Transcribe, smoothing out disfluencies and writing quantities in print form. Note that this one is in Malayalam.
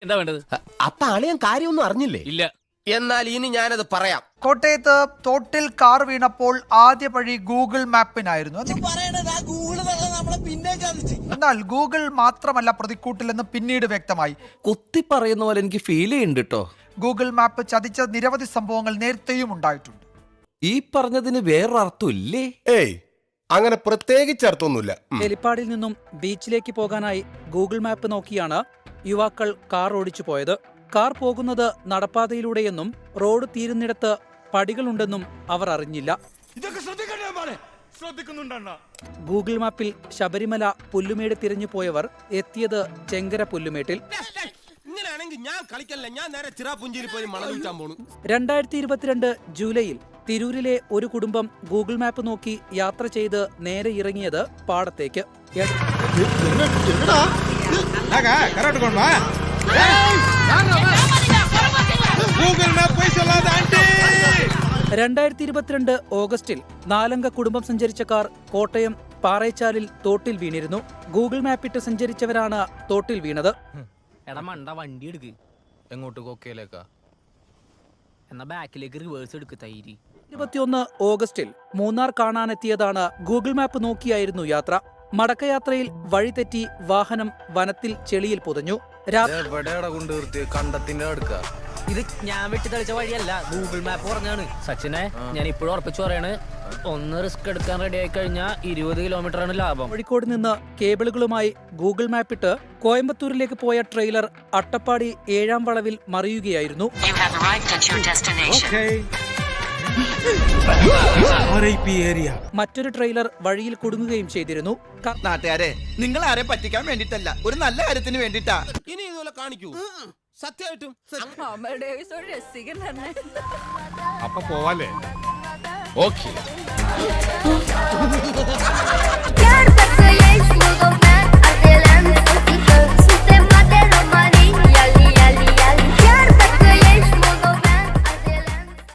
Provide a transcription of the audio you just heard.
എന്താ വേണ്ടത്? അപ്പൊ അളിയൻ കാര്യമൊന്നും അറിഞ്ഞില്ലേ? ഇല്ല. എന്നാൽ ഇനി ഞാനത് പറയാം. കോട്ടയത്ത് തോട്ടിൽ കാർ വീണപ്പോൾ ആദ്യ പഴി ഗൂഗിൾ മാപ്പിനായിരുന്നു. എന്നാൽ ഗൂഗിൾ മാത്രമല്ല പ്രതിക്കൂട്ടിലെന്ന് പിന്നീട് വ്യക്തമായി. കുത്തി പറയുന്ന പോലെ എനിക്ക് ഫീൽ ചെയ്യുന്നുണ്ട് കേട്ടോ. ഗൂഗിൾ മാപ്പ് ചതിച്ച നിരവധി സംഭവങ്ങൾ നേരത്തെയും ഉണ്ടായിട്ടുണ്ട്. ഈ പറഞ്ഞതിന് വേറൊരർത്ഥം ഇല്ലേ? ഏയ്, അങ്ങനെ പ്രത്യേകിച്ച് അർത്ഥമൊന്നുമില്ല. ഹെലിപ്പാഡിൽ നിന്നും ബീച്ചിലേക്ക് പോകാനായി ഗൂഗിൾ മാപ്പ് നോക്കിയാണ് യുവാക്കൾ കാർ ഓടിച്ചു പോയത്. കാർ പോകുന്നത് നടപ്പാതയിലൂടെയെന്നും റോഡ് തീരുന്നിടത്ത് പടികളുണ്ടെന്നും അവർ അറിഞ്ഞില്ല. ഗൂഗിൾ മാപ്പിൽ ശബരിമല പുല്ലുമേട് തിരഞ്ഞു പോയവർ എത്തിയത് ചെങ്കര പുല്ലുമേട്ടിൽ. 2022 ജൂലൈയിൽ തിരൂരിലെ ഒരു കുടുംബം ഗൂഗിൾ മാപ്പ് നോക്കി യാത്ര ചെയ്ത് നേരെ ഇറങ്ങിയത് പാടത്തേക്ക്. 2022 ഓഗസ്റ്റിൽ 4 അംഗ കുടുംബം സഞ്ചരിച്ച കാർ കോട്ടയം പാറേച്ചാലിൽ തോട്ടിൽ വീണിരുന്നു. ഗൂഗിൾ മാപ്പിട്ട് സഞ്ചരിച്ചവരാണ് തോട്ടിൽ വീണത്. എടാ മണ്ട, വണ്ടി എടുക്ക്. എങ്ങോട്ട്? കൊക്കയിലേക്കാ? എന്നാ ബാക്കിലേക്ക് റിവേഴ്സ് എടുക്ക്. തൈരി. 21 ഓഗസ്റ്റിൽ മൂന്നാർ കാണാനെത്തിയതാണ്. ഗൂഗിൾ മാപ്പ് നോക്കിയായിരുന്നു യാത്ര. മടക്കയാത്രയിൽ വഴി തെറ്റി വാഹനം വനത്തിൽ ചെളിയിൽ പുതഞ്ഞു. ഇത് ഞാൻ വെട്ടി തെളിച്ച വഴിയല്ല, ഗൂഗിൾ മാപ്പ് പറഞ്ഞാണ്. സച്ചിനെ, ഞാൻ ഇപ്പോഴും ഉറപ്പിച്ചു പറയാണ്, ഒന്ന് റിസ്ക് എടുക്കാൻ റെഡി ആയി കഴിഞ്ഞാൽ 20 കിലോമീറ്ററാണ് ലാഭം. കോഴിക്കോട് നിന്ന് കേബിളുകളുമായി ഗൂഗിൾ മാപ്പിട്ട് കോയമ്പത്തൂരിലേക്ക് പോയ ട്രെയിലർ അട്ടപ്പാടി 7-ാം വളവിൽ മറിയുകയായിരുന്നു. മറ്റൊരു ട്രെയിലർ വഴിയിൽ കുടുങ്ങുകയും ചെയ്തിരുന്നു. നാട്ടുകാരെ, നിങ്ങൾ ആരെ പറ്റിക്കാൻ വേണ്ടിട്ടല്ല, ഒരു നല്ല കാര്യത്തിന് വേണ്ടിട്ടാ. ഇനി ഇതുപോലെ കാണിക്കൂ. സത്യമായിട്ടും അപ്പൊ പോവാല്ലേ? ഓക്കേ.